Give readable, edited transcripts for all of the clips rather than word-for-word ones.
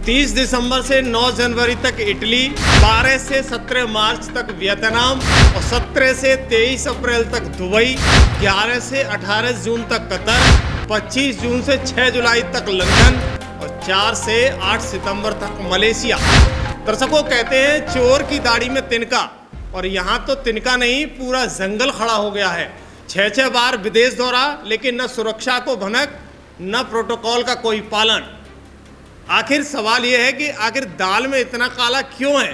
30 दिसंबर से 9 जनवरी तक इटली, 12 से 17 मार्च तक वियतनाम और 17 से 23 अप्रैल तक दुबई, 11 से 18 जून तक कतर, 25 जून से 6 जुलाई तक लंदन और 4 से 8 सितंबर तक मलेशिया। दर्शकों, कहते हैं चोर की दाढ़ी में तिनका, और यहाँ तो तिनका नहीं, पूरा जंगल खड़ा हो गया है। 6 बार विदेश दौरा, लेकिन न सुरक्षा को भनक न प्रोटोकॉल का कोई पालन। आखिर सवाल यह है कि आखिर दाल में इतना काला क्यों है?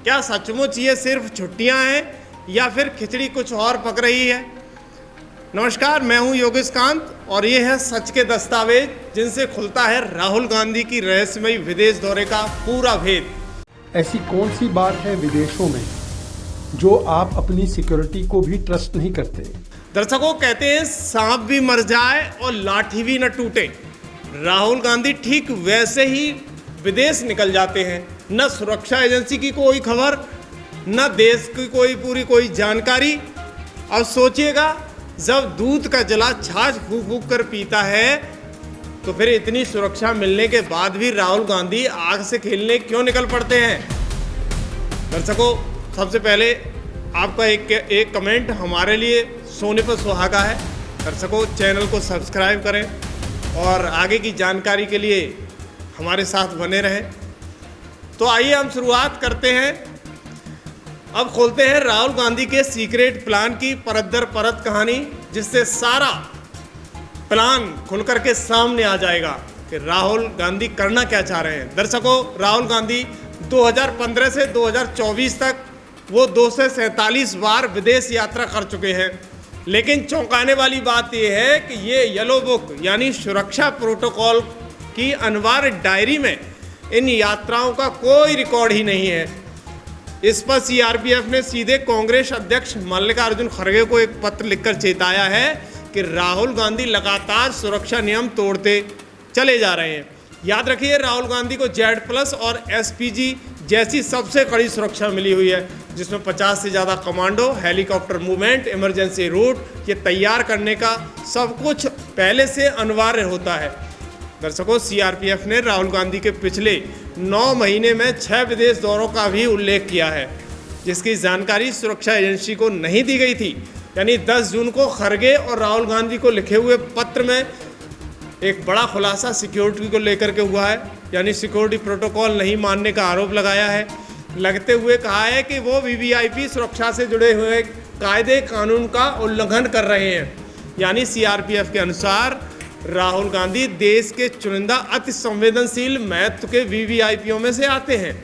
क्या सचमुच ये सिर्फ छुट्टियां हैं या फिर खिचड़ी कुछ और पक रही है? नमस्कार, मैं हूं योगेश कांत और ये है सच के दस्तावेज, जिनसे खुलता है राहुल गांधी की रहस्यमयी विदेश दौरे का पूरा भेद। ऐसी कौन सी बात है विदेशों में जो आप अपनी सिक्योरिटी को भी ट्रस्ट नहीं करते? दर्शकों, कहते हैं सांप भी मर जाए और लाठी भी न टूटे। राहुल गांधी ठीक वैसे ही विदेश निकल जाते हैं। न सुरक्षा एजेंसी की कोई खबर, न देश की कोई जानकारी। अब सोचिएगा, जब दूध का जला छाछ फूंक फूंक कर पीता है, तो फिर इतनी सुरक्षा मिलने के बाद भी राहुल गांधी आग से खेलने क्यों निकल पड़ते हैं? दर्शकों, सबसे पहले आपका एक कमेंट हमारे लिए सोने पर सुहागा है। दर्शकों, चैनल को सब्सक्राइब करें और आगे की जानकारी के लिए हमारे साथ बने रहें। तो आइए हम शुरुआत करते हैं। अब खोलते हैं राहुल गांधी के सीक्रेट प्लान की परत दर परत कहानी, जिससे सारा प्लान खुलकर के सामने आ जाएगा कि राहुल गांधी करना क्या चाह रहे हैं। दर्शकों, राहुल गांधी 2015 से 2024 तक वो 247 बार विदेश यात्रा कर चुके हैं। लेकिन चौंकाने वाली बात यह है कि ये येलो बुक यानी सुरक्षा प्रोटोकॉल की अनिवार्य डायरी में इन यात्राओं का कोई रिकॉर्ड ही नहीं है। इस पर सीआरपीएफ ने सीधे कांग्रेस अध्यक्ष मल्लिकार्जुन खड़गे को एक पत्र लिखकर चेताया है कि राहुल गांधी लगातार सुरक्षा नियम तोड़ते चले जा रहे हैं। याद रखिए, राहुल गांधी को Z+ और SPG जैसी सबसे कड़ी सुरक्षा मिली हुई है, जिसमें 50 से ज़्यादा commando, helicopter movement, emergency route ये तैयार करने का सब कुछ पहले से अनिवार्य होता है। दर्शकों, सीआरपीएफ ने राहुल गांधी के पिछले 9 महीने में 6 विदेश दौरों का भी उल्लेख किया है, जिसकी जानकारी सुरक्षा एजेंसी को नहीं दी गई थी। यानी 10 जून को खड़गे और राहुल गांधी को लिखे हुए पत्र में एक बड़ा खुलासा सिक्योरिटी को लेकर के हुआ है। यानी सिक्योरिटी प्रोटोकॉल नहीं मानने का आरोप लगाया है, लगते हुए कहा है कि वो वीवीआईपी सुरक्षा से जुड़े हुए कायदे कानून का उल्लंघन कर रहे हैं। यानी सीआरपीएफ के अनुसार राहुल गांधी देश के चुनिंदा अति संवेदनशील महत्व के वीवीआईपीओं में से आते हैं।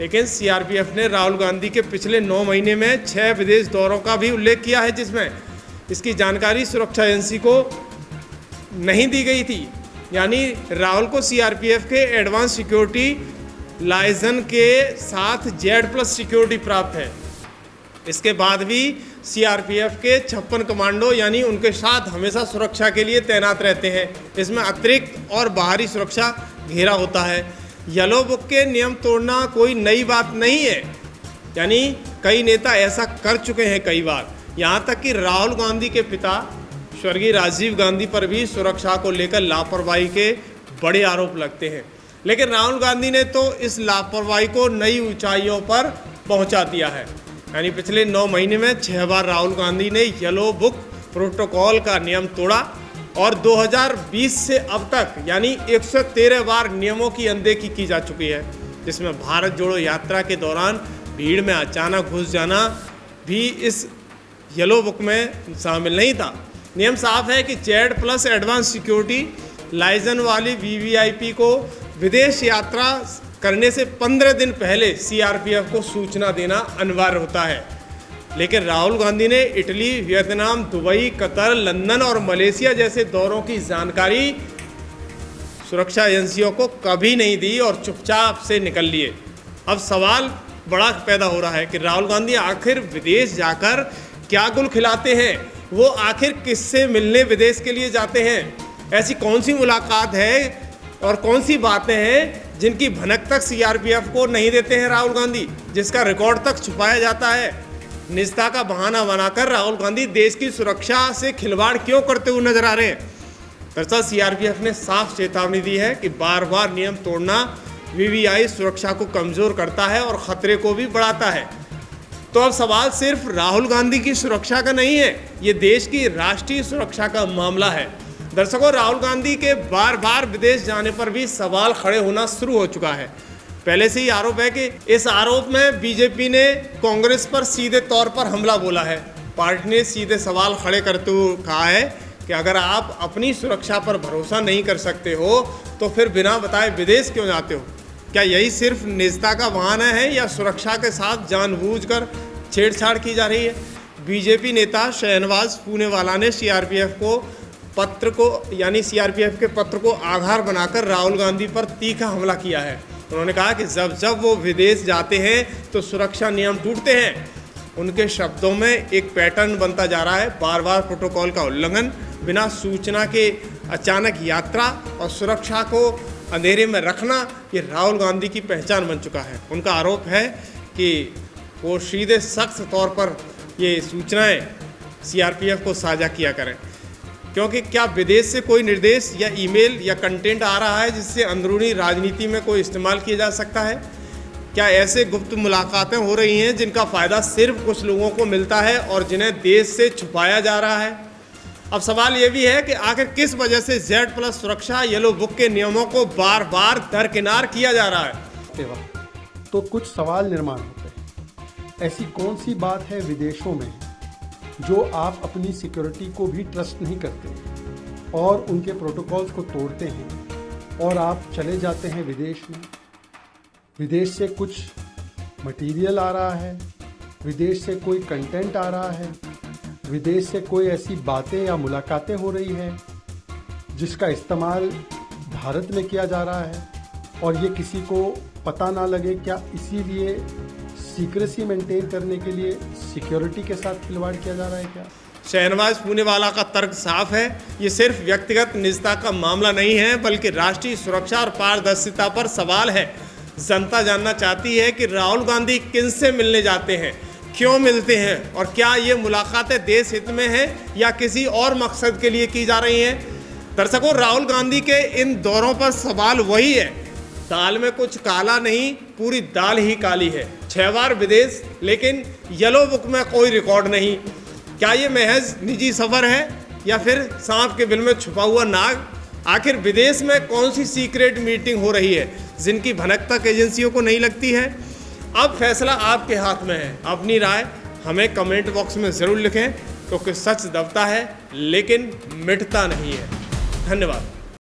लेकिन सीआरपीएफ ने राहुल गांधी के पिछले 9 महीने में 6 विदेश दौरों का भी उल्लेख किया है, जिसमें इसकी जानकारी सुरक्षा एजेंसी को नहीं दी गई थी। यानी राहुल को सीआरपीएफ के एडवांस सिक्योरिटी लाइजन के साथ Z+ सिक्योरिटी प्राप्त है। इसके बाद भी सीआरपीएफ के 56 कमांडो यानी उनके साथ हमेशा सुरक्षा के लिए तैनात रहते हैं। इसमें अतिरिक्त और बाहरी सुरक्षा घेरा होता है। येलो बुक के नियम तोड़ना कोई नई बात नहीं है। यानी कई नेता ऐसा कर चुके हैं कई बार। यहाँ तक कि राहुल गांधी के पिता स्वर्गीय राजीव गांधी पर भी सुरक्षा को लेकर लापरवाही के बड़े आरोप लगते हैं। लेकिन राहुल गांधी ने तो इस लापरवाही को नई ऊंचाइयों पर पहुंचा दिया है। यानी पिछले 9 महीने में 6 बार राहुल गांधी ने येलो बुक प्रोटोकॉल का नियम तोड़ा और 2020 से अब तक यानी 113 बार नियमों की अनदेखी की जा चुकी है, जिसमें भारत जोड़ो यात्रा के दौरान भीड़ में अचानक घुस जाना भी इस येलो बुक में शामिल नहीं था। नियम साफ है कि Z+ एडवांस सिक्योरिटी लाइजन वाली वीवीआईपी को विदेश यात्रा करने से 15 दिन पहले सीआरपीएफ को सूचना देना अनिवार्य होता है। लेकिन राहुल गांधी ने Italy, Vietnam, Dubai, Qatar, London और मलेशिया जैसे दौरों की जानकारी सुरक्षा एजेंसियों को कभी नहीं दी और चुपचाप से निकल लिए। अब सवाल बड़ा पैदा हो रहा है कि राहुल गांधी आखिर विदेश जाकर क्या गुल खिलाते हैं? वो आखिर किससे मिलने विदेश के लिए जाते हैं? ऐसी कौन सी मुलाकात है और कौन सी बातें हैं जिनकी भनक तक सीआरपीएफ को नहीं देते हैं राहुल गांधी, जिसका रिकॉर्ड तक छुपाया जाता है? निजता का बहाना बनाकर राहुल गांधी देश की सुरक्षा से खिलवाड़ क्यों करते हुए नजर आ रहे हैं? दरअसल सीआरपीएफ ने साफ चेतावनी दी है कि बार बार नियम तोड़ना वीवीआई सुरक्षा को कमज़ोर करता है और ख़तरे को भी बढ़ाता है। तो अब सवाल सिर्फ राहुल गांधी की सुरक्षा का नहीं है, ये देश की राष्ट्रीय सुरक्षा का मामला है। दर्शकों, राहुल गांधी के बार बार विदेश जाने पर भी सवाल खड़े होना शुरू हो चुका है। पहले से ही आरोप है कि इस आरोप में बीजेपी ने कांग्रेस पर सीधे तौर पर हमला बोला है। पार्टी ने सीधे सवाल खड़े करते हुए कहा है कि अगर आप अपनी सुरक्षा पर भरोसा नहीं कर सकते हो तो फिर बिना बताए विदेश क्यों जाते हो? क्या यही सिर्फ निजता का बहाना है या सुरक्षा के साथ जानबूझकर छेड़छाड़ की जा रही है? बीजेपी नेता शहनवाज पूनेवाला ने सीआरपीएफ के पत्र को आधार बनाकर राहुल गांधी पर तीखा हमला किया है। उन्होंने कहा कि जब वो विदेश जाते हैं तो सुरक्षा नियम टूटते हैं। उनके शब्दों में एक पैटर्न बनता जा रहा है, बार बार प्रोटोकॉल का उल्लंघन, बिना सूचना के अचानक यात्रा और सुरक्षा को अंधेरे में रखना, ये राहुल गांधी की पहचान बन चुका है। उनका आरोप है कि वो सीधे सख्त तौर पर ये सूचनाएं सीआरपीएफ को साझा किया करें, क्योंकि क्या विदेश से कोई निर्देश या ईमेल या कंटेंट आ रहा है जिससे अंदरूनी राजनीति में कोई इस्तेमाल किया जा सकता है? क्या ऐसे गुप्त मुलाकातें हो रही हैं जिनका फ़ायदा सिर्फ कुछ लोगों को मिलता है और जिन्हें देश से छुपाया जा रहा है? अब सवाल ये भी है कि आखिर किस वजह से Z+ सुरक्षा येलो बुक के नियमों को बार बार दरकिनार किया जा रहा है? तो कुछ सवाल निर्माण होते हैं। ऐसी कौन सी बात है विदेशों में जो आप अपनी सिक्योरिटी को भी ट्रस्ट नहीं करते और उनके प्रोटोकॉल्स को तोड़ते हैं और आप चले जाते हैं विदेश में? विदेश से कुछ मटेरियल आ रहा है, विदेश से कोई कंटेंट आ रहा है, विदेश से कोई ऐसी बातें या मुलाकातें हो रही हैं जिसका इस्तेमाल भारत में किया जा रहा है और ये किसी को पता ना लगे। क्या इसीलिए सीक्रेसी मेंटेन करने के लिए सिक्योरिटी के साथ खिलवाड़ किया जा रहा है क्या? शहनवाज पूनेवाला का तर्क साफ है, ये सिर्फ व्यक्तिगत निजता का मामला नहीं है बल्कि राष्ट्रीय सुरक्षा और पारदर्शिता पर सवाल है। जनता जानना चाहती है कि राहुल गांधी किनसे मिलने जाते हैं, क्यों मिलते हैं और क्या ये मुलाकातें देश हित में हैं या किसी और मकसद के लिए की जा रही हैं? दर्शकों, राहुल गांधी के इन दौरों पर सवाल वही है, दाल में कुछ काला नहीं, पूरी दाल ही काली है। 6 बार विदेश, लेकिन येलो बुक में कोई रिकॉर्ड नहीं। क्या ये महज निजी सफ़र है या फिर सांप के बिल में छुपा हुआ नाग? आखिर विदेश में कौन सी सीक्रेट मीटिंग हो रही है जिनकी भनक तक एजेंसियों को नहीं लगती है? अब फैसला आपके हाथ में है। अपनी राय हमें कमेंट बॉक्स में ज़रूर लिखें, क्योंकि सच दबता है लेकिन मिटता नहीं है। धन्यवाद।